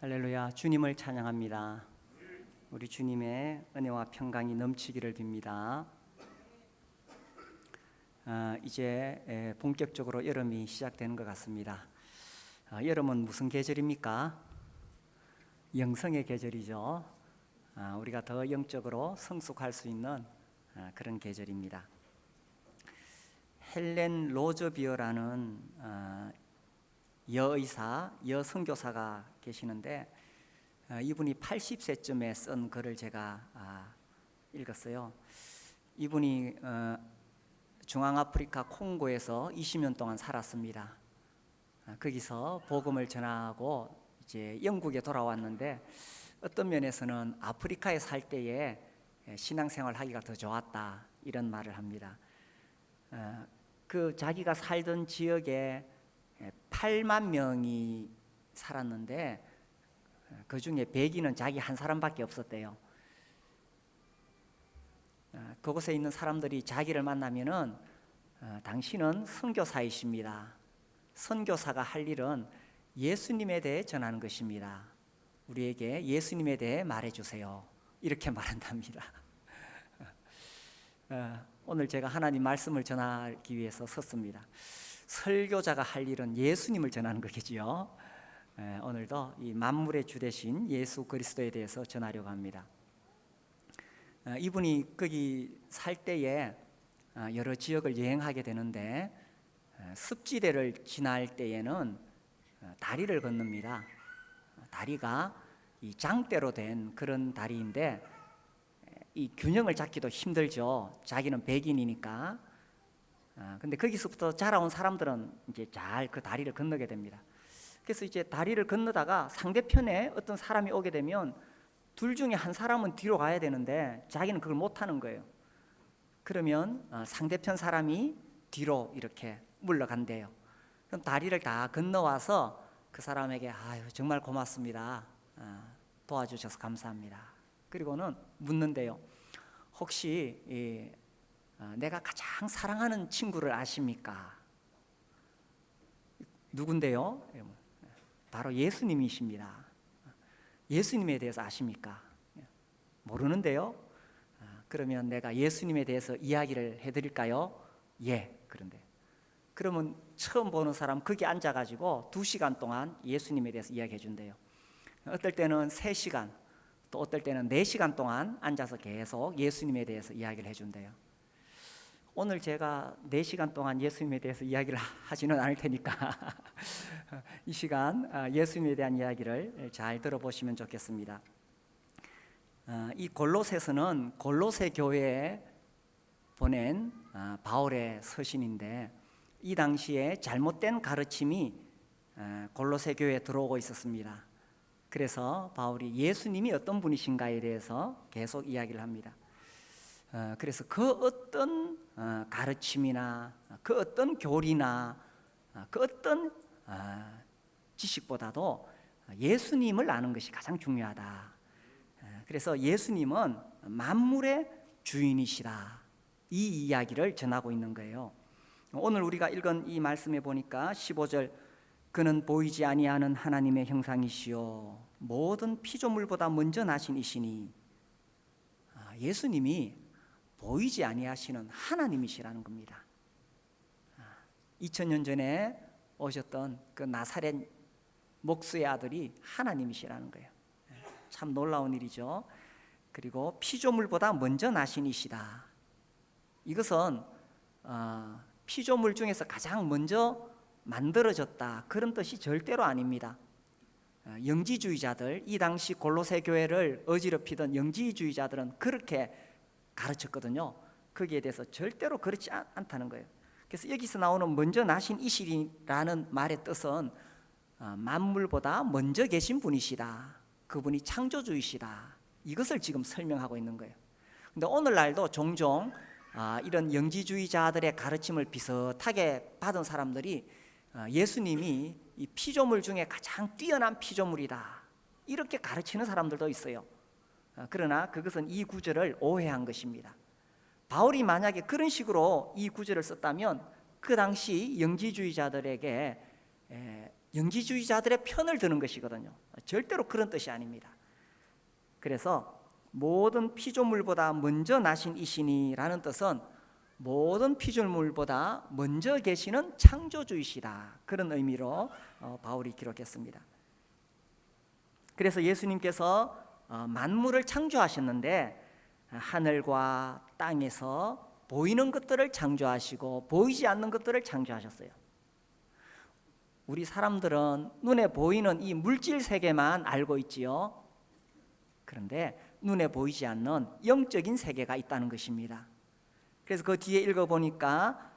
할렐루야, 주님을 찬양합니다. 우리 주님의 은혜와 평강이 넘치기를 빕니다. 이제 본격적으로 여름이 시작되는 것 같습니다. 여름은 무슨 계절입니까? 영성의 계절이죠. 우리가 더 영적으로 성숙할 수 있는 그런 계절입니다. 헬렌 로저비어라는 여의사, 여선교사가 계시는데 이분이 80세쯤에 쓴 글을 제가 읽었어요. 이분이 중앙아프리카 콩고에서 20년 동안 살았습니다. 거기서 복음을 전하고 이제 영국에 돌아왔는데 어떤 면에서는 아프리카에 살 때에 신앙생활 하기가 더 좋았다 이런 말을 합니다. 그 자기가 살던 지역에 8만 명이 살았는데 그 중에 백인은 자기 한 사람밖에 없었대요. 그곳에 있는 사람들이 자기를 만나면은 당신은 선교사이십니다. 선교사가 할 일은 예수님에 대해 전하는 것입니다. 우리에게 예수님에 대해 말해주세요. 이렇게 말한답니다. 오늘 제가 하나님 말씀을 전하기 위해서 섰습니다. 설교자가 할 일은 예수님을 전하는 거겠지요. 오늘도 이 만물의 주 되신 예수 그리스도에 대해서 전하려고 합니다. 이분이 거기 살 때에 여러 지역을 여행하게 되는데 습지대를 지날 때에는 다리를 건넙니다. 다리가 이 장대로 된 그런 다리인데 이 균형을 잡기도 힘들죠. 자기는 백인이니까. 근데 거기서부터 자라온 사람들은 이제 잘 그 다리를 건너게 됩니다. 그래서 이제 다리를 건너다가 상대편에 어떤 사람이 오게 되면 둘 중에 한 사람은 뒤로 가야 되는데 자기는 그걸 못 하는 거예요. 그러면 상대편 사람이 뒤로 이렇게 물러간대요. 그럼 다리를 다 건너와서 그 사람에게 아유 정말 고맙습니다. 도와주셔서 감사합니다. 그리고는 묻는데요. 혹시 내가 가장 사랑하는 친구를 아십니까? 누군데요? 바로 예수님이십니다. 예수님에 대해서 아십니까? 모르는데요? 그러면 내가 예수님에 대해서 이야기를 해드릴까요? 예, 그런데 그러면 처음 보는 사람 거기 앉아가지고 2시간 동안 예수님에 대해서 이야기해 준대요. 어떨 때는 3시간, 또 어떨 때는 4시간 동안 앉아서 계속 예수님에 대해서 이야기를 해준대요. 오늘 제가 4시간 동안 예수님에 대해서 이야기를 하지는 않을 테니까 이 시간 예수님에 대한 이야기를 잘 들어보시면 좋겠습니다. 이 골로새서는 골로새 교회에 보낸 바울의 서신인데 이 당시에 잘못된 가르침이 골로새 교회에 들어오고 있었습니다. 그래서 바울이 예수님이 어떤 분이신가에 대해서 계속 이야기를 합니다. 그래서 그 어떤 가르침이나 그 어떤 교리나 그 어떤 지식보다도 예수님을 아는 것이 가장 중요하다. 그래서 예수님은 만물의 주인이시다. 이 이야기를 전하고 있는 거예요. 오늘 우리가 읽은 이 말씀에 보니까 15절 그는 보이지 아니하는 하나님의 형상이시요 모든 피조물보다 먼저 나신 이시니 예수님이 보이지 아니하시는 하나님이시라는 겁니다. 2000년 전에 오셨던 그 나사렛 목수의 아들이 하나님이시라는 거예요. 참 놀라운 일이죠. 그리고 피조물보다 먼저 나신 이시다. 이것은 피조물 중에서 가장 먼저 만들어졌다 그런 뜻이 절대로 아닙니다. 영지주의자들, 이 당시 골로새 교회를 어지럽히던 영지주의자들은 그렇게 가르쳤거든요. 거기에 대해서 절대로 그렇지 않다는 거예요. 그래서 여기서 나오는 먼저 나신 이시라는 말의 뜻은 만물보다 먼저 계신 분이시다. 그분이 창조주이시다. 이것을 지금 설명하고 있는 거예요. 근데 오늘날도 종종 이런 영지주의자들의 가르침을 비슷하게 받은 사람들이 예수님이 이 피조물 중에 가장 뛰어난 피조물이다. 이렇게 가르치는 사람들도 있어요. 그러나 그것은 이 구절을 오해한 것입니다. 바울이 만약에 그런 식으로 이 구절을 썼다면 그 당시 영지주의자들에게 영지주의자들의 편을 드는 것이거든요. 절대로 그런 뜻이 아닙니다. 그래서 모든 피조물보다 먼저 나신 이시니라는 뜻은 모든 피조물보다 먼저 계시는 창조주이시다, 그런 의미로 바울이 기록했습니다. 그래서 예수님께서 만물을 창조하셨는데 하늘과 땅에서 보이는 것들을 창조하시고 보이지 않는 것들을 창조하셨어요. 우리 사람들은 눈에 보이는 이 물질 세계만 알고 있지요. 그런데 눈에 보이지 않는 영적인 세계가 있다는 것입니다. 그래서 그 뒤에 읽어보니까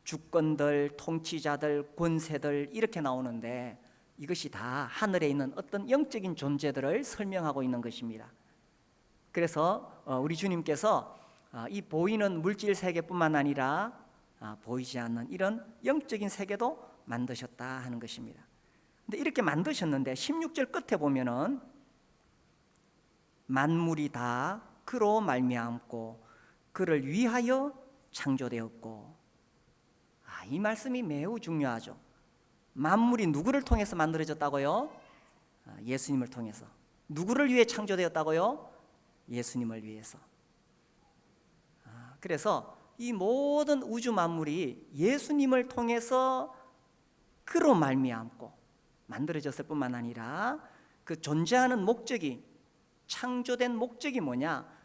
주권들, 통치자들, 권세들 이렇게 나오는데 이것이 다 하늘에 있는 어떤 영적인 존재들을 설명하고 있는 것입니다. 그래서 우리 주님께서 이 보이는 물질 세계뿐만 아니라 보이지 않는 이런 영적인 세계도 만드셨다 하는 것입니다. 근데 이렇게 만드셨는데 16절 끝에 보면은 만물이 다 그로 말미암고 그를 위하여 창조되었고, 이 말씀이 매우 중요하죠. 만물이 누구를 통해서 만들어졌다고요? 예수님을 통해서. 누구를 위해 창조되었다고요? 예수님을 위해서. 그래서 이 모든 우주 만물이 예수님을 통해서 그로 말미암고 만들어졌을 뿐만 아니라 그 존재하는 목적이, 창조된 목적이 뭐냐?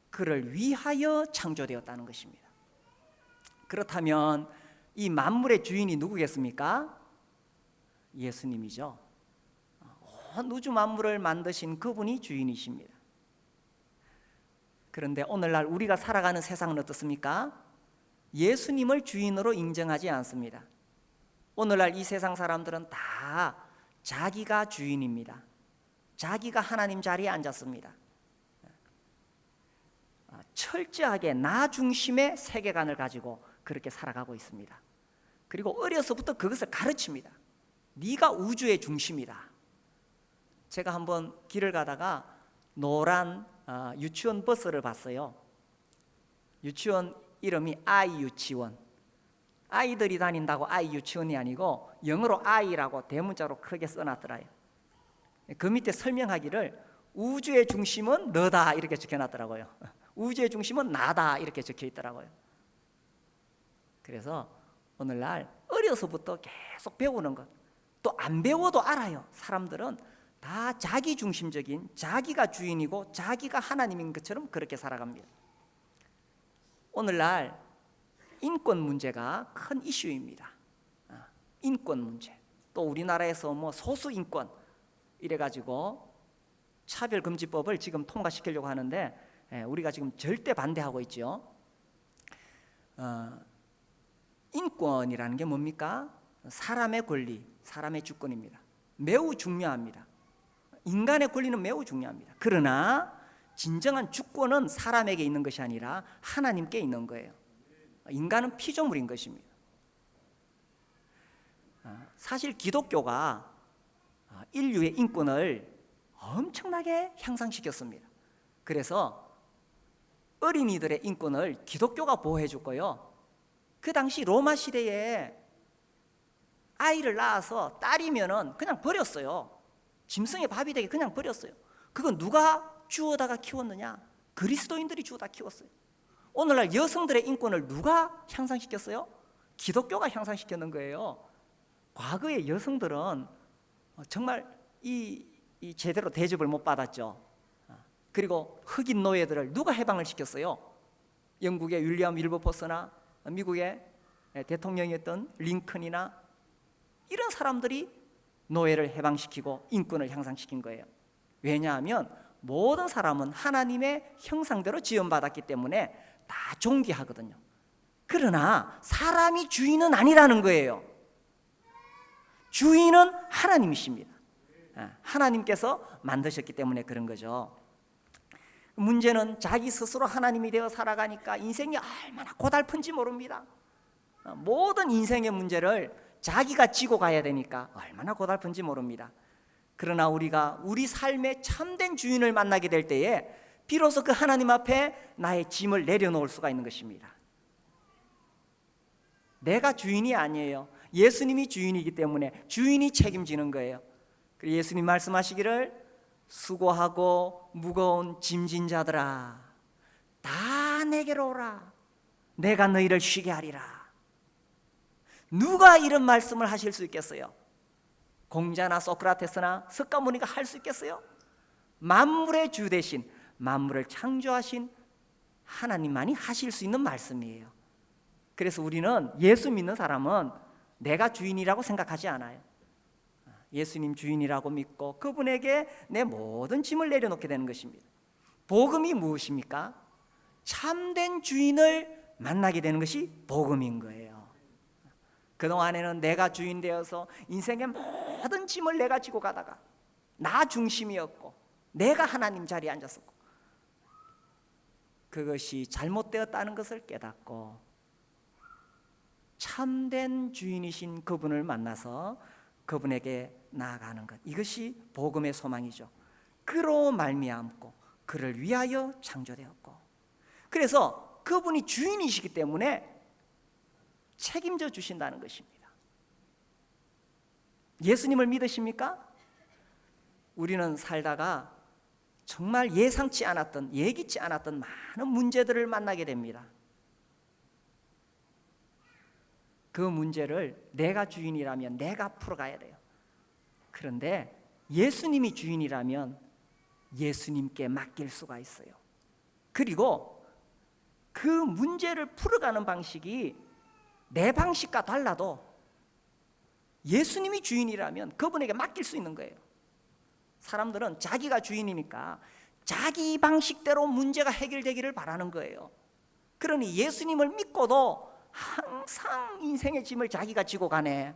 그를 위하여 창조되었다는 것입니다. 그렇다면 이 만물의 주인이 누구겠습니까? 예수님이죠. 온 우주 만물을 만드신 그분이 주인이십니다. 그런데 오늘날 우리가 살아가는 세상은 어떻습니까? 예수님을 주인으로 인정하지 않습니다. 오늘날 이 세상 사람들은 다 자기가 주인입니다. 자기가 하나님 자리에 앉았습니다. 철저하게 나 중심의 세계관을 가지고 그렇게 살아가고 있습니다. 그리고 어려서부터 그것을 가르칩니다. 네가 우주의 중심이다. 제가 한번 길을 가다가 노란 유치원 버스를 봤어요. 유치원 이름이 아이 유치원. 아이들이 다닌다고 아이 유치원이 아니고 영어로 아이라고 대문자로 크게 써놨더라요. 그 밑에 설명하기를 우주의 중심은 너다 이렇게 적혀놨더라고요. 우주의 중심은 나다 이렇게 적혀있더라고요. 그래서 오늘날 어려서부터 계속 배우는 것, 또 안 배워도 알아요. 사람들은 다 자기 중심적인, 자기가 주인이고 자기가 하나님인 것처럼 그렇게 살아갑니다. 오늘날 인권 문제가 큰 이슈입니다. 인권 문제. 또 우리나라에서 소수 인권 이래가지고 차별금지법을 지금 통과시키려고 하는데 우리가 지금 절대 반대하고 있죠. 인권이라는 게 뭡니까? 사람의 권리, 사람의 주권입니다. 매우 중요합니다. 인간의 권리는 매우 중요합니다. 그러나 진정한 주권은 사람에게 있는 것이 아니라 하나님께 있는 거예요. 인간은 피조물인 것입니다. 사실 기독교가 인류의 인권을 엄청나게 향상시켰습니다. 그래서 어린이들의 인권을 기독교가 보호해 줬고요. 그 당시 로마 시대에 아이를 낳아서 딸이면은 그냥 버렸어요. 짐승의 밥이 되게 그냥 버렸어요. 그건 누가 주워다가 키웠느냐? 그리스도인들이 주워다 키웠어요. 오늘날 여성들의 인권을 누가 향상시켰어요? 기독교가 향상시켰는 거예요. 과거의 여성들은 정말 이 제대로 대접을 못 받았죠. 그리고 흑인 노예들을 누가 해방을 시켰어요? 영국의 윌리엄 윌버포스나 미국의 대통령이었던 링컨이나 이런 사람들이 노예를 해방시키고 인권을 향상시킨 거예요. 왜냐하면 모든 사람은 하나님의 형상대로 지음받았기 때문에 다 존귀하거든요. 그러나 사람이 주인은 아니라는 거예요. 주인은 하나님이십니다. 하나님께서 만드셨기 때문에 그런 거죠. 문제는 자기 스스로 하나님이 되어 살아가니까 인생이 얼마나 고달픈지 모릅니다. 모든 인생의 문제를 자기가 지고 가야 되니까 얼마나 고달픈지 모릅니다. 그러나 우리가 우리 삶의 참된 주인을 만나게 될 때에 비로소 그 하나님 앞에 나의 짐을 내려놓을 수가 있는 것입니다. 내가 주인이 아니에요. 예수님이 주인이기 때문에 주인이 책임지는 거예요. 그래서 예수님 말씀하시기를 수고하고 무거운 짐진 자들아 다 내게로 오라 내가 너희를 쉬게 하리라. 누가 이런 말씀을 하실 수 있겠어요? 공자나 소크라테스나 석가모니가 할 수 있겠어요? 만물의 주 대신 만물을 창조하신 하나님만이 하실 수 있는 말씀이에요. 그래서 우리는 예수 믿는 사람은 내가 주인이라고 생각하지 않아요. 예수님 주인이라고 믿고 그분에게 내 모든 짐을 내려놓게 되는 것입니다. 복음이 무엇입니까? 참된 주인을 만나게 되는 것이 복음인 거예요. 그동안에는 내가 주인 되어서 인생의 모든 짐을 내가 지고 가다가 나 중심이었고 내가 하나님 자리에 앉았었고 그것이 잘못되었다는 것을 깨닫고 참된 주인이신 그분을 만나서 그분에게 나아가는 것, 이것이 복음의 소망이죠. 그로 말미암고 그를 위하여 창조되었고 그래서 그분이 주인이시기 때문에 책임져 주신다는 것입니다. 예수님을 믿으십니까? 우리는 살다가 정말 예상치 않았던 예기치 않았던 많은 문제들을 만나게 됩니다. 그 문제를 내가 주인이라면 내가 풀어가야 돼요. 그런데 예수님이 주인이라면 예수님께 맡길 수가 있어요. 그리고 그 문제를 풀어가는 방식이 내 방식과 달라도 예수님이 주인이라면 그분에게 맡길 수 있는 거예요. 사람들은 자기가 주인이니까 자기 방식대로 문제가 해결되기를 바라는 거예요. 그러니 예수님을 믿고도 항상 인생의 짐을 자기가 지고 가네.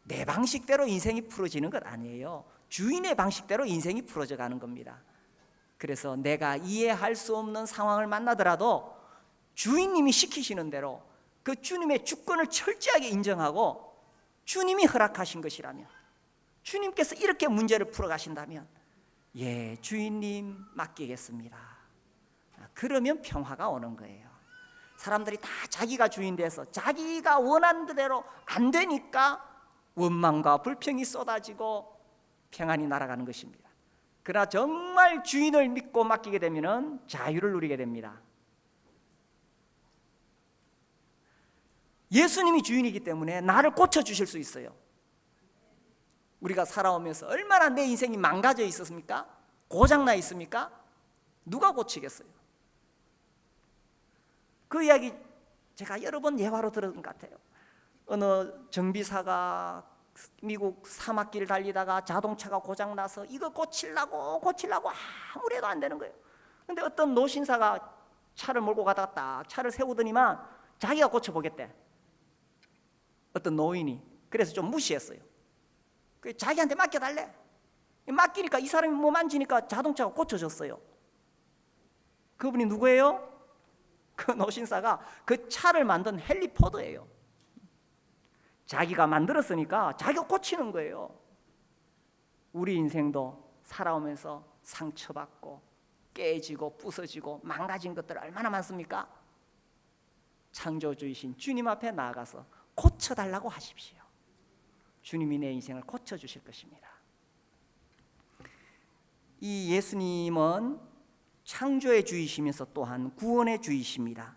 내 방식대로 인생이 풀어지는 것 아니에요. 주인의 방식대로 인생이 풀어져 가는 겁니다. 그래서 내가 이해할 수 없는 상황을 만나더라도 주인님이 시키시는 대로 그 주님의 주권을 철저하게 인정하고 주님이 허락하신 것이라면 주님께서 이렇게 문제를 풀어가신다면 예, 주인님 맡기겠습니다. 그러면 평화가 오는 거예요. 사람들이 다 자기가 주인 돼서 자기가 원하는 대로 안 되니까 원망과 불평이 쏟아지고 평안이 날아가는 것입니다. 그러나 정말 주인을 믿고 맡기게 되면 자유를 누리게 됩니다. 예수님이 주인이기 때문에 나를 고쳐주실 수 있어요. 우리가 살아오면서 얼마나 내 인생이 망가져 있었습니까? 고장나 있습니까? 누가 고치겠어요? 그 이야기 제가 여러 번 예화로 들은 것 같아요. 어느 정비사가 미국 사막길을 달리다가 자동차가 고장나서 이거 고치려고 아무리 해도 안 되는 거예요. 근데 어떤 노신사가 차를 몰고 가다가 딱 차를 세우더니만 자기가 고쳐보겠대. 어떤 노인이. 그래서 좀 무시했어요. 자기한테 맡겨달래. 맡기니까 이 사람이 뭐 만지니까 자동차가 고쳐졌어요. 그분이 누구예요? 그 노신사가 그 차를 만든 헨리 포드예요. 자기가 만들었으니까 자기가 고치는 거예요. 우리 인생도 살아오면서 상처받고 깨지고 부서지고 망가진 것들 얼마나 많습니까? 창조주이신 주님 앞에 나아가서 고쳐달라고 하십시오. 주님이 내 인생을 고쳐주실 것입니다. 이 예수님은 창조의 주이시면서 또한 구원의 주이십니다.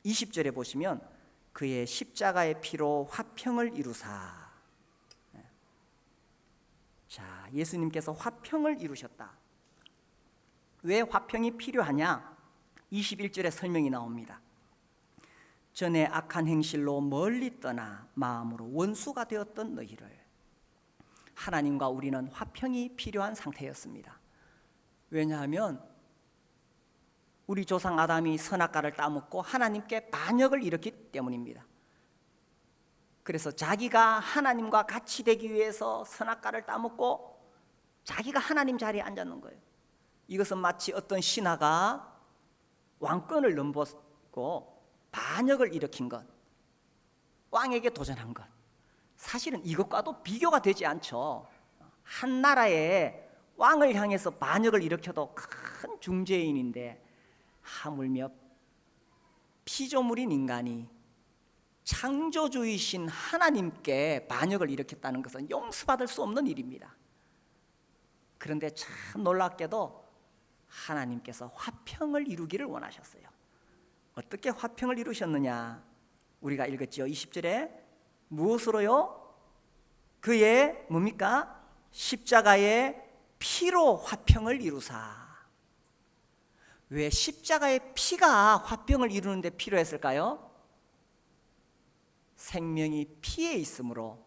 20절에 보시면 그의 십자가의 피로 화평을 이루사. 자, 예수님께서 화평을 이루셨다. 왜 화평이 필요하냐? 21절에 설명이 나옵니다. 전에 악한 행실로 멀리 떠나 마음으로 원수가 되었던 너희를. 하나님과 우리는 화평이 필요한 상태였습니다. 왜냐하면 우리 조상 아담이 선악과를 따먹고 하나님께 반역을 일으켰기 때문입니다. 그래서 자기가 하나님과 같이 되기 위해서 선악과를 따먹고 자기가 하나님 자리에 앉았는 거예요. 이것은 마치 어떤 신하가 왕권을 넘보고 반역을 일으킨 것, 왕에게 도전한 것, 사실은 이것과도 비교가 되지 않죠. 한 나라의 왕을 향해서 반역을 일으켜도 큰 중죄인인데 하물며 피조물인 인간이 창조주이신 하나님께 반역을 일으켰다는 것은 용서받을 수 없는 일입니다. 그런데 참 놀랍게도 하나님께서 화평을 이루기를 원하셨어요. 어떻게 화평을 이루셨느냐? 우리가 읽었지요. 20절에 무엇으로요? 그의 뭡니까? 십자가의 피로 화평을 이루사. 왜 십자가의 피가 화평을 이루는데 필요했을까요? 생명이 피에 있으므로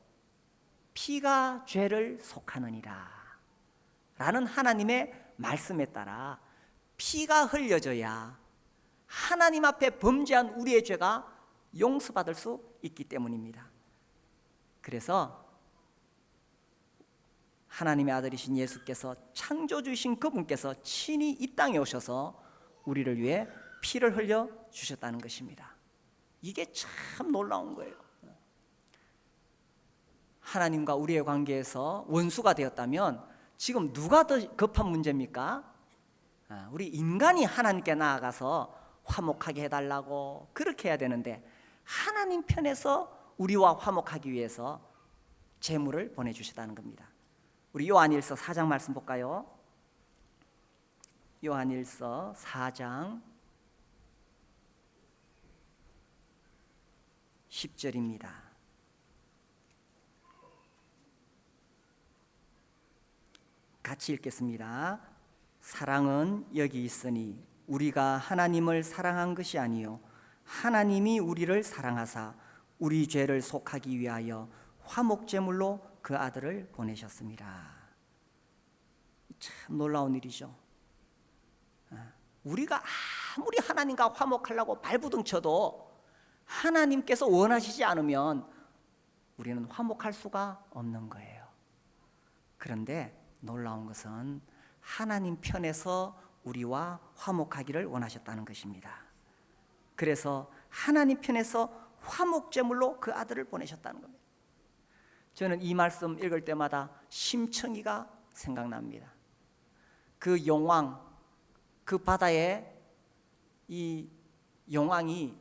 피가 죄를 속하느니라 라는 하나님의 말씀에 따라 피가 흘려져야 하나님 앞에 범죄한 우리의 죄가 용서받을 수 있기 때문입니다. 그래서 하나님의 아들이신 예수께서 창조주이신 그분께서 친히 이 땅에 오셔서 우리를 위해 피를 흘려 주셨다는 것입니다. 이게 참 놀라운 거예요. 하나님과 우리의 관계에서 원수가 되었다면 지금 누가 더 급한 문제입니까? 우리 인간이 하나님께 나아가서 화목하게 해달라고 그렇게 해야 되는데, 하나님 편에서 우리와 화목하기 위해서 제물을 보내주셨다는 겁니다. 우리 요한일서 4장 말씀 볼까요? 요한일서 4장 10절입니다. 같이 읽겠습니다. 사랑은 여기 있으니 우리가 하나님을 사랑한 것이 아니요 하나님이 우리를 사랑하사 우리 죄를 속하기 위하여 화목제물로 그 아들을 보내셨습니다. 참 놀라운 일이죠. 우리가 아무리 하나님과 화목하려고 발부둥 쳐도 하나님께서 원하시지 않으면 우리는 화목할 수가 없는 거예요. 그런데 놀라운 것은 하나님 편에서 우리와 화목하기를 원하셨다는 것입니다. 그래서 하나님 편에서 화목제물로 그 아들을 보내셨다는 겁니다. 저는 이 말씀 읽을 때마다 심청이가 생각납니다. 그 용왕, 그 바다에 이 용왕이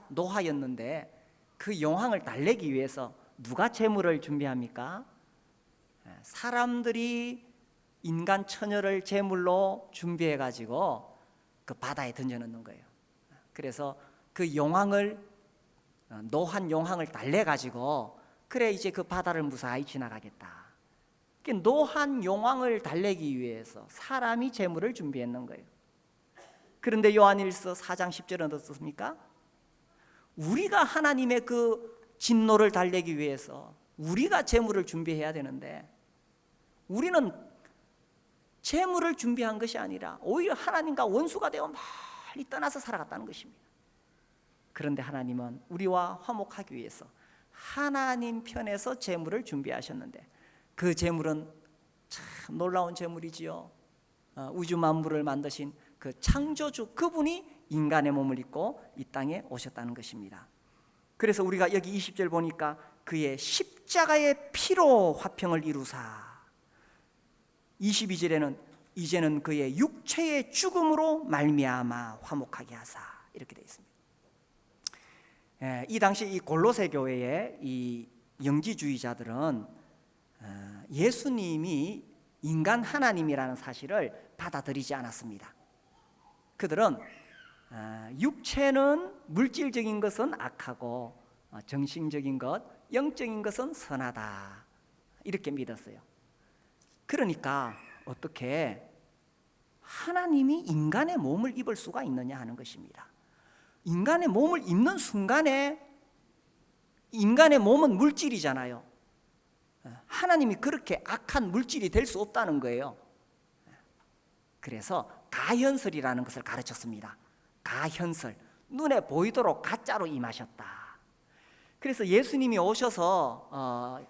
노하였는데 그 용왕을 달래기 위해서 누가 제물을 준비합니까? 사람들이 인간 처녀를 제물로 준비해 가지고 그 바다에 던져 넣는 거예요. 그래서 그 용왕을 노한 용왕을 달래 가지고 그래 이제 그 바다를 무사히 지나가겠다. 노한 용왕을 달래기 위해서 사람이 제물을 준비했는 거예요. 그런데 요한일서 4장 10절은 어떻습니까? 우리가 하나님의 그 진노를 달래기 위해서 우리가 제물을 준비해야 되는데 우리는 제물을 준비한 것이 아니라 오히려 하나님과 원수가 되어 멀리 떠나서 살아갔다는 것입니다. 그런데 하나님은 우리와 화목하기 위해서 하나님 편에서 제물을 준비하셨는데 그 제물은 참 놀라운 제물이지요. 우주 만물을 만드신 그 창조주 그분이 인간의 몸을 입고 이 땅에 오셨다는 것입니다. 그래서 우리가 여기 20절 보니까 그의 십자가의 피로 화평을 이루사, 22절에는 이제는 그의 육체의 죽음으로 말미암아 화목하게 하사, 이렇게 되어 있습니다. 이 당시 이 골로새 교회의 이 영지주의자들은 예수님이 인간 하나님이라는 사실을 받아들이지 않았습니다. 그들은 육체는 물질적인 것은 악하고 정신적인 것, 영적인 것은 선하다, 이렇게 믿었어요. 그러니까 어떻게 하나님이 인간의 몸을 입을 수가 있느냐 하는 것입니다. 인간의 몸을 입는 순간에 인간의 몸은 물질이잖아요. 하나님이 그렇게 악한 물질이 될 수 없다는 거예요. 그래서 가현설이라는 것을 가르쳤습니다. 가현설, 눈에 보이도록 가짜로 임하셨다. 그래서 예수님이 오셔서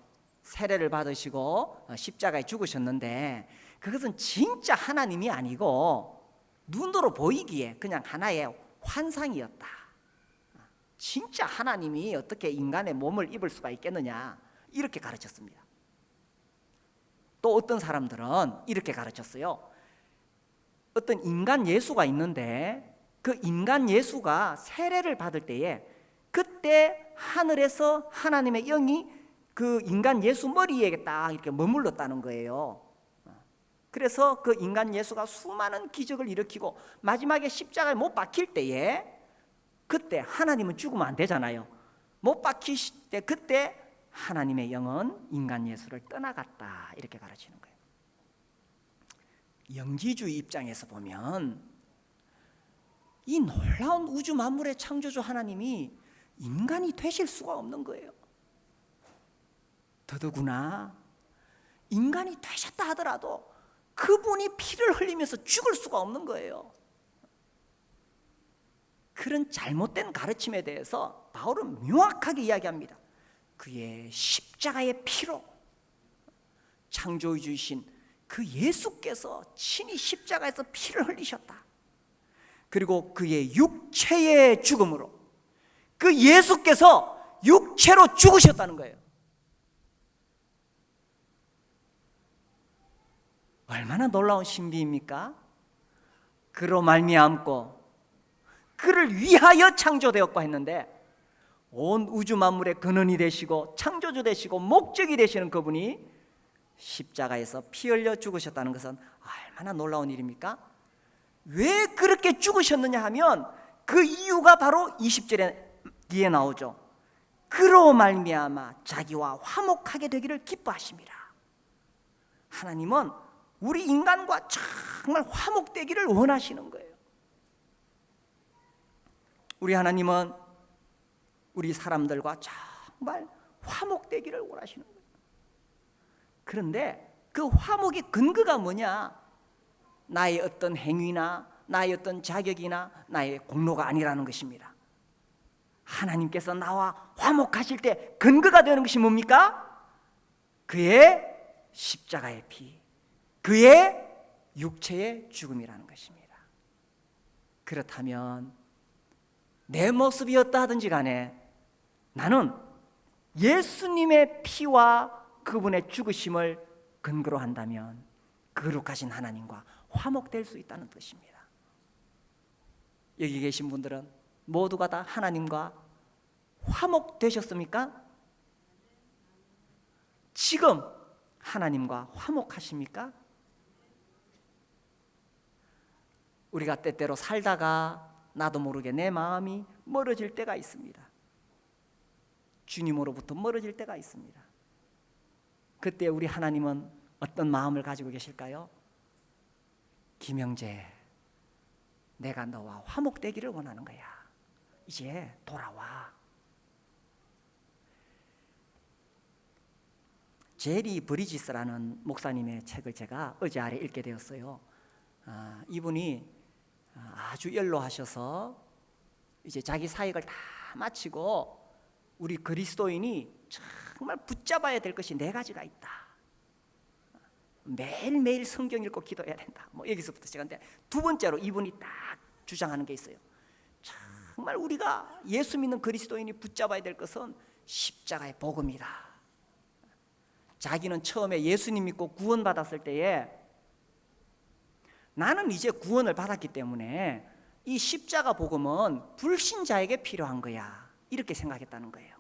세례를 받으시고 십자가에 죽으셨는데 그것은 진짜 하나님이 아니고 눈으로 보이기에 그냥 하나의 환상이었다. 진짜 하나님이 어떻게 인간의 몸을 입을 수가 있겠느냐, 이렇게 가르쳤습니다. 또 어떤 사람들은 이렇게 가르쳤어요. 어떤 인간 예수가 있는데 그 인간 예수가 세례를 받을 때에 그때 하늘에서 하나님의 영이 그 인간 예수 머리에 딱 이렇게 머물렀다는 거예요. 그래서 그 인간 예수가 수많은 기적을 일으키고 마지막에 십자가에 못 박힐 때에 그때 하나님은 죽으면 안 되잖아요. 못 박히실 때 그때 하나님의 영은 인간 예수를 떠나갔다 이렇게 가르치는 거예요. 영지주의 입장에서 보면 이 놀라운 우주 만물의 창조주 하나님이 인간이 되실 수가 없는 거예요. 더더구나 인간이 되셨다 하더라도 그분이 피를 흘리면서 죽을 수가 없는 거예요. 그런 잘못된 가르침에 대해서 바울은 명확하게 이야기합니다. 그의 십자가의 피로 창조주이신 그 예수께서 친히 십자가에서 피를 흘리셨다. 그리고 그의 육체의 죽음으로 그 예수께서 육체로 죽으셨다는 거예요. 얼마나 놀라운 신비입니까? 그로 말미암고 그를 위하여 창조되었고 했는데 온 우주 만물의 근원이 되시고 창조주 되시고 목적이 되시는 그분이 십자가에서 피 흘려 죽으셨다는 것은 얼마나 놀라운 일입니까? 왜 그렇게 죽으셨느냐 하면 그 이유가 바로 20절에 뒤에 나오죠. 그로 말미암아 자기와 화목하게 되기를 기뻐하심이라. 하나님은 우리 인간과 정말 화목되기를 원하시는 거예요. 우리 하나님은 우리 사람들과 정말 화목되기를 원하시는 거예요. 그런데 그 화목의 근거가 뭐냐? 나의 어떤 행위나 나의 어떤 자격이나 나의 공로가 아니라는 것입니다. 하나님께서 나와 화목하실 때 근거가 되는 것이 뭡니까? 그의 십자가의 피, 그의 육체의 죽음이라는 것입니다. 그렇다면 내 모습이 어떠하든지 간에 나는 예수님의 피와 그분의 죽으심을 근거로 한다면 거룩하신 하나님과 화목될 수 있다는 뜻입니다. 여기 계신 분들은 모두가 다 하나님과 화목되셨습니까? 지금 하나님과 화목하십니까? 우리가 때때로 살다가 나도 모르게 내 마음이 멀어질 때가 있습니다. 주님으로부터 멀어질 때가 있습니다. 그때 우리 하나님은 어떤 마음을 가지고 계실까요? 김영재, 내가 너와 화목되기를 원하는 거야. 이제 돌아와. 제리 브리지스라는 목사님의 책을 제가 어제 아래 읽게 되었어요. 이분이 아주 연로하셔서 이제 자기 사역을 다 마치고 우리 그리스도인이 정말 붙잡아야 될 것이 4가지가 있다. 매일매일 성경 읽고 기도해야 된다. 여기서부터 시작한데, 두 번째로 이분이 딱 주장하는 게 있어요. 정말 우리가 예수 믿는 그리스도인이 붙잡아야 될 것은 십자가의 복음이다. 자기는 처음에 예수님 믿고 구원받았을 때에 나는 이제 구원을 받았기 때문에 이 십자가 복음은 불신자에게 필요한 거야, 이렇게 생각했다는 거예요.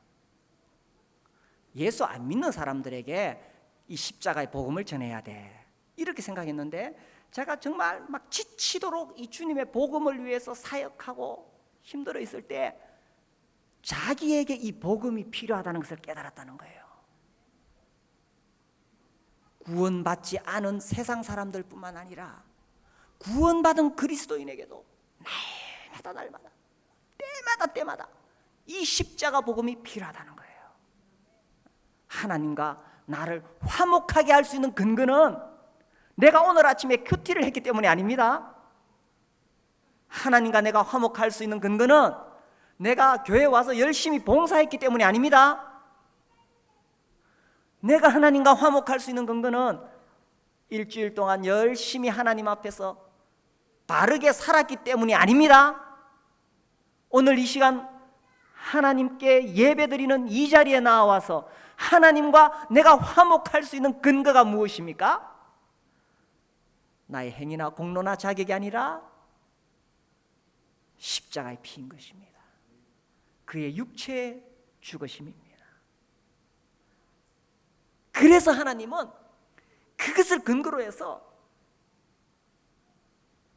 예수 안 믿는 사람들에게 이 십자가의 복음을 전해야 돼, 이렇게 생각했는데, 제가 정말 막 지치도록 이 주님의 복음을 위해서 사역하고 힘들어 있을 때 자기에게 이 복음이 필요하다는 것을 깨달았다는 거예요. 구원받지 않은 세상 사람들뿐만 아니라 구원받은 그리스도인에게도 날마다 때마다 이 십자가 복음이 필요하다는 거예요. 하나님과 나를 화목하게 할 수 있는 근거는 내가 오늘 아침에 큐티를 했기 때문이 아닙니다. 하나님과 내가 화목할 수 있는 근거는 내가 교회에 와서 열심히 봉사했기 때문이 아닙니다. 내가 하나님과 화목할 수 있는 근거는 일주일 동안 열심히 하나님 앞에서 바르게 살았기 때문이 아닙니다. 오늘 이 시간 하나님께 예배드리는 이 자리에 나와서 하나님과 내가 화목할 수 있는 근거가 무엇입니까? 나의 행위나 공로나 자격이 아니라 십자가의 피인 것입니다. 그의 육체의 죽으심입니다. 그래서 하나님은 그것을 근거로 해서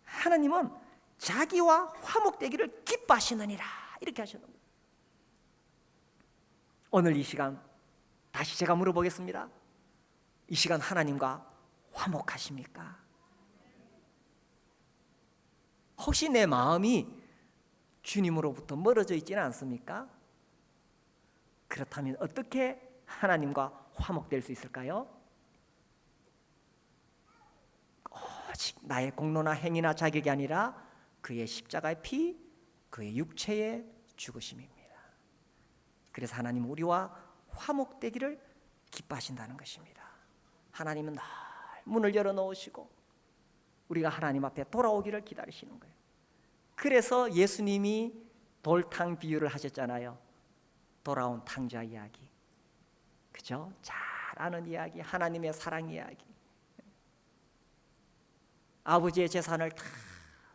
하나님은 자기와 화목되기를 기뻐하시느니라 이렇게 하셨는 거예요. 오늘 이 시간 다시 제가 물어보겠습니다. 이 시간 하나님과 화목하십니까? 혹시 내 마음이 주님으로부터 멀어져 있지는 않습니까? 그렇다면 어떻게 하나님과 화목될 수 있을까요? 오직 나의 공로나 행위나 자격이 아니라 그의 십자가의 피, 그의 육체의 죽으심입니다. 그래서 하나님은 우리와 화목되기를 기뻐하신다는 것입니다. 하나님은 늘 문을 열어놓으시고 우리가 하나님 앞에 돌아오기를 기다리시는 거예요. 그래서 예수님이 돌탕 비유를 하셨잖아요. 돌아온 탕자 이야기, 그죠? 잘 아는 이야기, 하나님의 사랑 이야기. 아버지의 재산을 다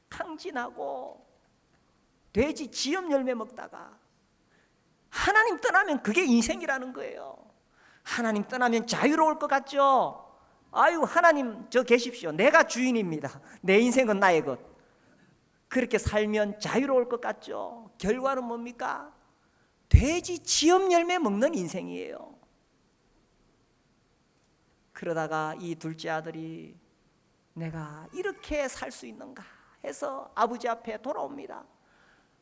탕진하고 돼지 지엽 열매 먹다가 하나님 떠나면 그게 인생이라는 거예요. 하나님 떠나면 자유로울 것 같죠? 아유, 하나님 저 계십시오. 내가 주인입니다. 내 인생은 나의 것. 그렇게 살면 자유로울 것 같죠? 결과는 뭡니까? 돼지 지엽 열매 먹는 인생이에요. 그러다가 이 둘째 아들이 내가 이렇게 살 수 있는가 해서 아버지 앞에 돌아옵니다.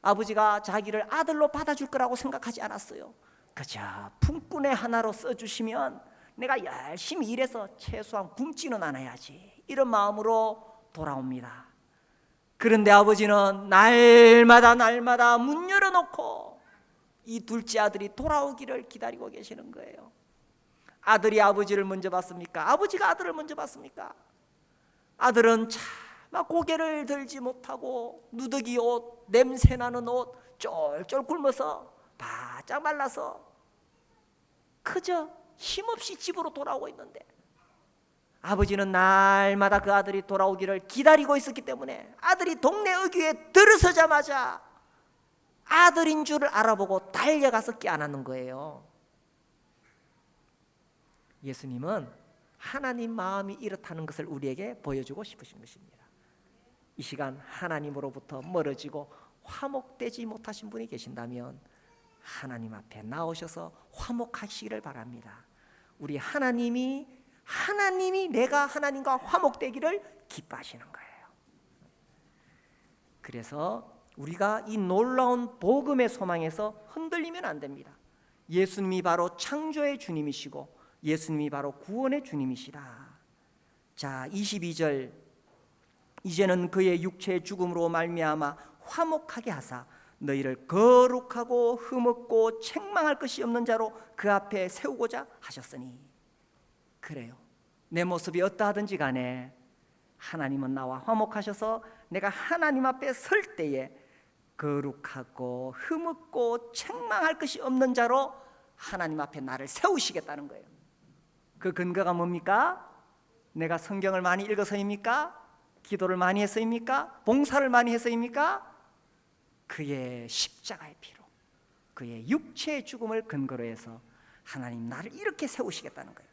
아버지가 자기를 아들로 받아줄 거라고 생각하지 않았어요. 그저 품꾼의 하나로 써주시면 내가 열심히 일해서 최소한 굶지는 않아야지, 이런 마음으로 돌아옵니다. 그런데 아버지는 날마다 문 열어놓고 이 둘째 아들이 돌아오기를 기다리고 계시는 거예요. 아들이 아버지를 먼저 봤습니까? 아버지가 아들을 먼저 봤습니까? 아들은 차마 고개를 들지 못하고 누더기 옷, 냄새나는 옷 쫄쫄 굶어서 바짝 말라서 그저 힘없이 집으로 돌아오고 있는데, 아버지는 날마다 그 아들이 돌아오기를 기다리고 있었기 때문에 아들이 동네 어귀에 들어서자마자 아들인 줄을 알아보고 달려가서 껴안는 거예요. 예수님은 하나님 마음이 이렇다는 것을 우리에게 보여주고 싶으신 것입니다. 이 시간 하나님으로부터 멀어지고 화목되지 못하신 분이 계신다면 하나님 앞에 나오셔서 화목하시기를 바랍니다. 우리 하나님이 내가 하나님과 화목되기를 기뻐하시는 거예요. 그래서 우리가 이 놀라운 복음의 소망에서 흔들리면 안 됩니다. 예수님이 바로 창조의 주님이시고 예수님이 바로 구원의 주님이시다. 자, 22절, 이제는 그의 육체의 죽음으로 말미암아 화목하게 하사 너희를 거룩하고 흠없고 책망할 것이 없는 자로 그 앞에 세우고자 하셨으니. 그래요. 내 모습이 어떠하든지 간에 하나님은 나와 화목하셔서 내가 하나님 앞에 설 때에 거룩하고 흠없고 책망할 것이 없는 자로 하나님 앞에 나를 세우시겠다는 거예요. 그 근거가 뭡니까? 내가 성경을 많이 읽어서입니까? 기도를 많이 해서입니까? 봉사를 많이 해서입니까? 그의 십자가의 피로, 그의 육체의 죽음을 근거로 해서 하나님 나를 이렇게 세우시겠다는 거예요.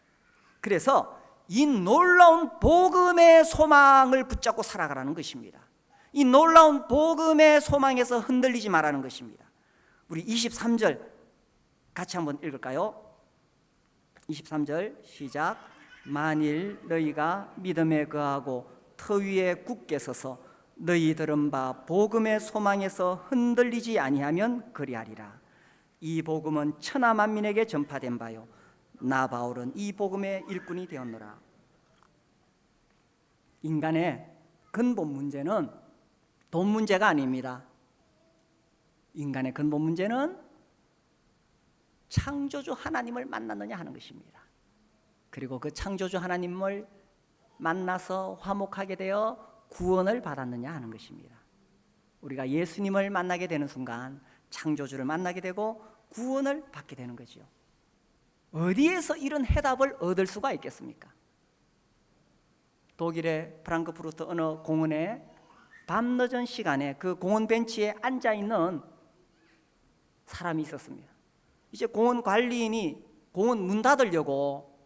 그래서 이 놀라운 복음의 소망을 붙잡고 살아가라는 것입니다. 이 놀라운 복음의 소망에서 흔들리지 말라는 것입니다. 우리 23절 같이 한번 읽을까요? 23절 시작. 만일 너희가 믿음에 거하고 터 위에 굳게 서서 너희들은 바 복음의 소망에서 흔들리지 아니하면 그리하리라. 이 복음은 천하 만민에게 전파된 바요 나 바울은 이 복음의 일꾼이 되었노라. 인간의 근본 문제는 돈 문제가 아닙니다. 인간의 근본 문제는 창조주 하나님을 만났느냐 하는 것입니다. 그리고 그 창조주 하나님을 만나서 화목하게 되어 구원을 받았느냐 하는 것입니다. 우리가 예수님을 만나게 되는 순간 창조주를 만나게 되고 구원을 받게 되는 거죠. 어디에서 이런 해답을 얻을 수가 있겠습니까? 독일의 프랑크푸르트 어느 공원에 밤늦은 시간에 그 공원 벤치에 앉아 있는 사람이 있었습니다. 이제 공원 관리인이 공원 문 닫으려고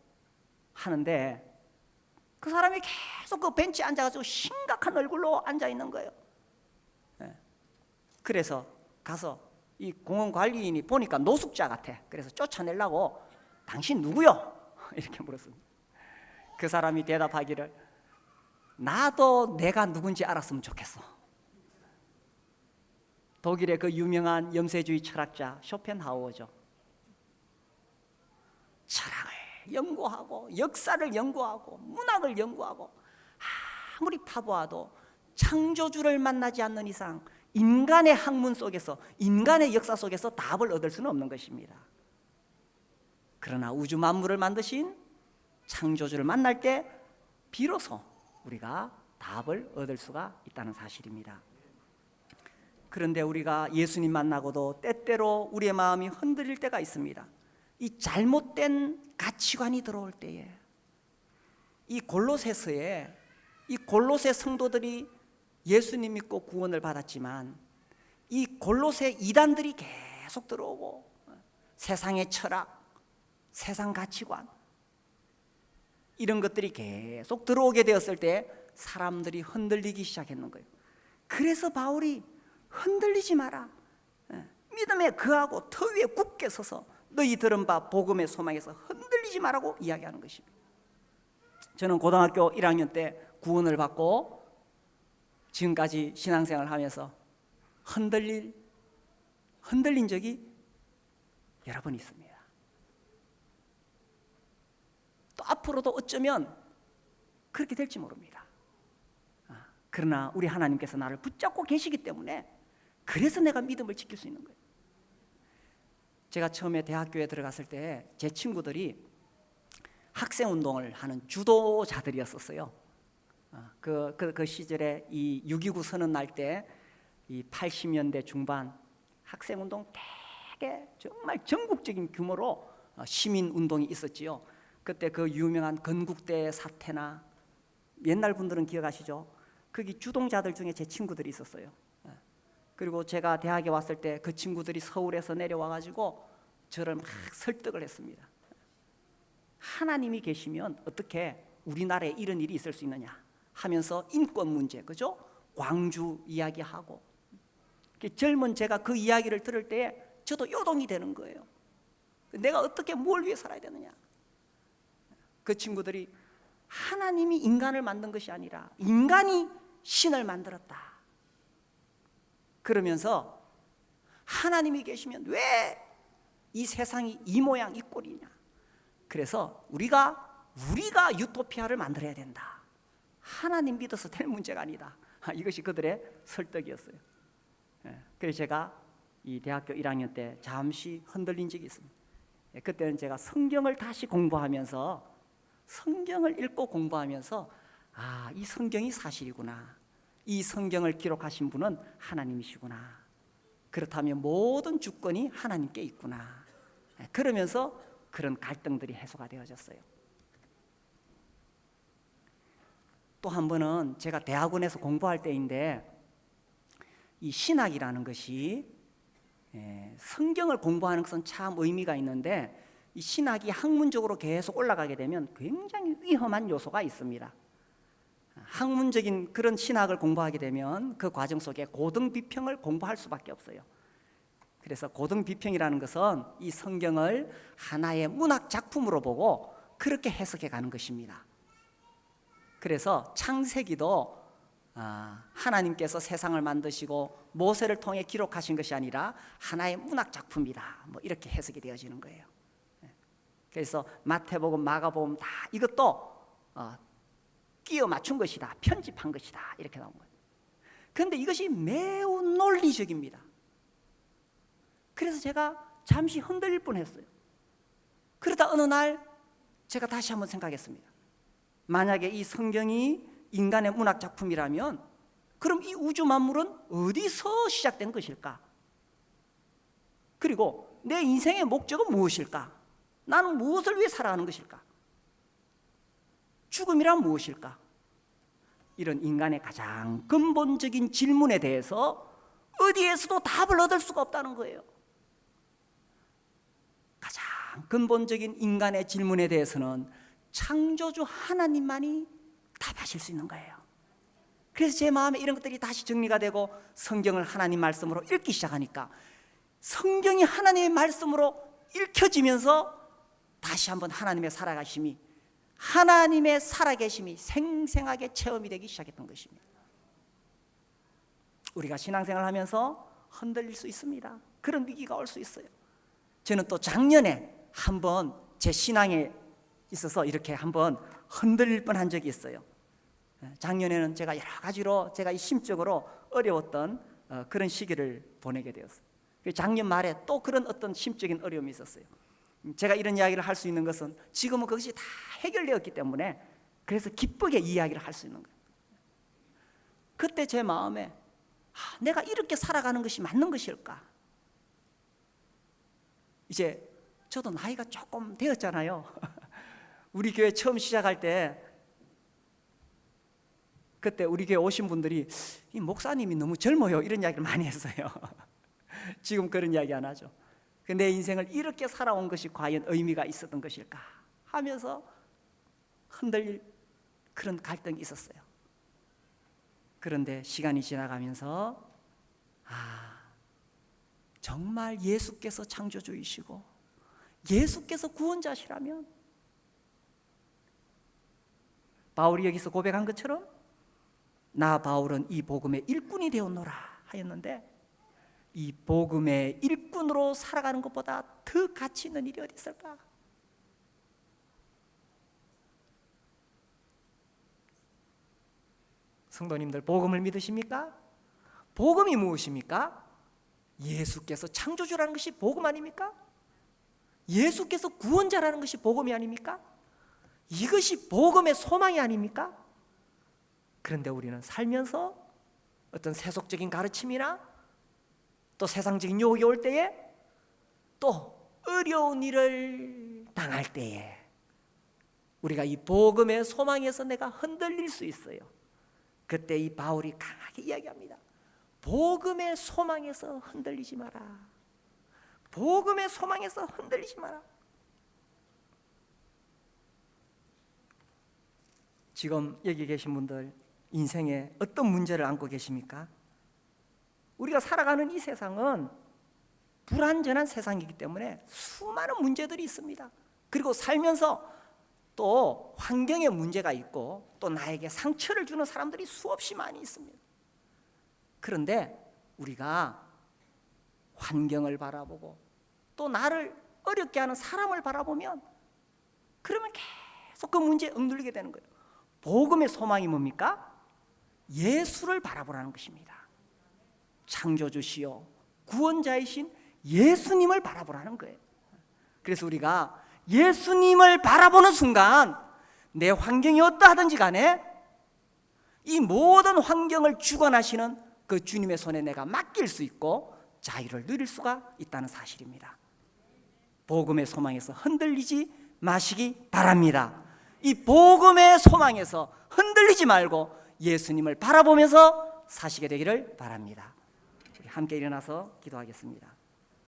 하는데 그 사람이 계속 그 벤치에 앉아가지고 심각한 얼굴로 앉아 있는 거예요. 그래서 가서 이 공원 관리인이 보니까 노숙자 같아. 그래서 쫓아내려고 당신 누구요? 이렇게 물었습니다. 그 사람이 대답하기를 나도 내가 누군지 알았으면 좋겠어. 독일의 그 유명한 염세주의 철학자 쇼펜하우어죠. 철학을 연구하고 역사를 연구하고 문학을 연구하고 아무리 파보아도 창조주를 만나지 않는 이상 인간의 학문 속에서 인간의 역사 속에서 답을 얻을 수는 없는 것입니다. 그러나 우주 만물을 만드신 창조주를 만날 때 비로소 우리가 답을 얻을 수가 있다는 사실입니다. 그런데 우리가 예수님 만나고도 때때로 우리의 마음이 흔들릴 때가 있습니다. 이 잘못된 가치관이 들어올 때에 이 골로새서에 이 골로새 성도들이 예수님 믿고 구원을 받았지만 이 골로새 이단들이 계속 들어오고 세상의 철학, 세상 가치관 이런 것들이 계속 들어오게 되었을 때 사람들이 흔들리기 시작했는 거예요. 그래서 바울이 흔들리지 마라, 믿음에 거하고 터 위에 굳게 서서 너희 들은 바 복음의 소망에서 흔들리지 말라고 이야기하는 것입니다. 저는 고등학교 1학년 때 구원을 받고 지금까지 신앙생활을 하면서 흔들린 적이 여러 번 있습니다. 또 앞으로도 어쩌면 그렇게 될지 모릅니다. 그러나 우리 하나님께서 나를 붙잡고 계시기 때문에 그래서 내가 믿음을 지킬 수 있는 거예요. 제가 처음에 대학교에 들어갔을 때 제 친구들이 학생운동을 하는 주도자들이었었어요. 그 시절에 이 6.29 선언 날 때 이 80년대 중반 학생운동 되게 정말 전국적인 규모로 시민운동이 있었지요. 그때 그 유명한 건국대 사태나 옛날 분들은 기억하시죠? 거기 주동자들 중에 제 친구들이 있었어요. 그리고 제가 대학에 왔을 때 그 친구들이 서울에서 내려와가지고 저를 막 설득을 했습니다. 하나님이 계시면 어떻게 우리나라에 이런 일이 있을 수 있느냐 하면서 인권 문제, 그죠? 광주 이야기하고 젊은 제가 그 이야기를 들을 때 저도 요동이 되는 거예요. 내가 어떻게 뭘 위해 살아야 되느냐. 그 친구들이 하나님이 인간을 만든 것이 아니라 인간이 신을 만들었다 그러면서 하나님이 계시면 왜 이 세상이 이 모양 이 꼴이냐. 그래서 우리가 유토피아를 만들어야 된다. 하나님 믿어서 될 문제가 아니다. 이것이 그들의 설득이었어요. 그래서 제가 이 대학교 1학년 때 잠시 흔들린 적이 있습니다. 그때는 제가 성경을 다시 공부하면서 성경을 읽고 공부하면서 이 성경이 사실이구나. 이 성경을 기록하신 분은 하나님이시구나. 그렇다면 모든 주권이 하나님께 있구나. 그러면서 그런 갈등들이 해소가 되어졌어요. 또 한 번은 제가 대학원에서 공부할 때인데 이 신학이라는 것이 성경을 공부하는 것은 참 의미가 있는데 이 신학이 학문적으로 계속 올라가게 되면 굉장히 위험한 요소가 있습니다. 학문적인 그런 신학을 공부하게 되면 그 과정 속에 고등비평을 공부할 수밖에 없어요. 그래서 고등비평이라는 것은 이 성경을 하나의 문학 작품으로 보고 그렇게 해석해 가는 것입니다. 그래서 창세기도 하나님께서 세상을 만드시고 모세를 통해 기록하신 것이 아니라 하나의 문학 작품이다. 뭐 이렇게 해석이 되어지는 거예요. 그래서 마태복음, 마가복음 다 이것도 끼워 맞춘 것이다, 편집한 것이다 이렇게 나온 거예요. 그런데 이것이 매우 논리적입니다. 그래서 제가 잠시 흔들릴 뻔했어요. 그러다 어느 날 제가 다시 한번 생각했습니다. 만약에 이 성경이 인간의 문학 작품이라면 그럼 이 우주 만물은 어디서 시작된 것일까? 그리고 내 인생의 목적은 무엇일까? 나는 무엇을 위해 살아가는 것일까? 죽음이란 무엇일까? 이런 인간의 가장 근본적인 질문에 대해서 어디에서도 답을 얻을 수가 없다는 거예요. 가장 근본적인 인간의 질문에 대해서는 창조주 하나님만이 답하실 수 있는 거예요. 그래서 제 마음에 이런 것들이 다시 정리가 되고 성경을 하나님 말씀으로 읽기 시작하니까 성경이 하나님의 말씀으로 읽혀지면서 다시 한번 하나님의 살아계심이, 하나님의 살아계심이 생생하게 체험이 되기 시작했던 것입니다. 우리가 신앙생활을 하면서 흔들릴 수 있습니다. 그런 위기가 올 수 있어요. 저는 또 작년에 한번 제 신앙에 있어서 이렇게 한번 흔들릴 뻔한 적이 있어요. 작년에는 제가 여러 가지로 제가 심적으로 어려웠던 그런 시기를 보내게 되었어요. 작년 말에 또 그런 어떤 심적인 어려움이 있었어요. 제가 이런 이야기를 할 수 있는 것은 지금은 그것이 다 해결되었기 때문에 그래서 기쁘게 이야기를 할 수 있는 거예요. 그때 제 마음에 내가 이렇게 살아가는 것이 맞는 것일까? 이제 저도 나이가 조금 되었잖아요. 우리 교회 처음 시작할 때 그때 우리 교회 오신 분들이 이 목사님이 너무 젊어요 이런 이야기를 많이 했어요. 지금 그런 이야기 안 하죠. 내 인생을 이렇게 살아온 것이 과연 의미가 있었던 것일까 하면서 흔들릴 그런 갈등이 있었어요. 그런데 시간이 지나가면서 정말 예수께서 창조주이시고 예수께서 구원자시라면, 바울이 여기서 고백한 것처럼 나 바울은 이 복음의 일꾼이 되었노라 하였는데, 이 복음의 일꾼으로 살아가는 것보다 더 가치 있는 일이 어디 있을까? 성도님들, 복음을 믿으십니까? 복음이 무엇입니까? 예수께서 창조주라는 것이 복음 아닙니까? 예수께서 구원자라는 것이 복음이 아닙니까? 이것이 복음의 소망이 아닙니까? 그런데 우리는 살면서 어떤 세속적인 가르침이나 또 세상적인 유혹이 올 때에, 또 어려운 일을 당할 때에 우리가 이 복음의 소망에서 내가 흔들릴 수 있어요. 그때 이 바울이 강하게 이야기합니다. 복음의 소망에서 흔들리지 마라. 복음의 소망에서 흔들리지 마라. 지금 여기 계신 분들 인생에 어떤 문제를 안고 계십니까? 우리가 살아가는 이 세상은 불완전한 세상이기 때문에 수많은 문제들이 있습니다. 그리고 살면서 또 환경에 문제가 있고 또 나에게 상처를 주는 사람들이 수없이 많이 있습니다. 그런데 우리가 환경을 바라보고 또 나를 어렵게 하는 사람을 바라보면, 그러면 계속 그 문제에 억눌리게 되는 거예요. 복음의 소망이 뭡니까? 예수를 바라보라는 것입니다. 창조주시요 구원자이신 예수님을 바라보라는 거예요. 그래서 우리가 예수님을 바라보는 순간 내 환경이 어떠하든지 간에 이 모든 환경을 주관하시는 그 주님의 손에 내가 맡길 수 있고 자유를 누릴 수가 있다는 사실입니다. 복음의 소망에서 흔들리지 마시기 바랍니다. 이 복음의 소망에서 흔들리지 말고 예수님을 바라보면서 사시게 되기를 바랍니다. 함께 일어나서 기도하겠습니다.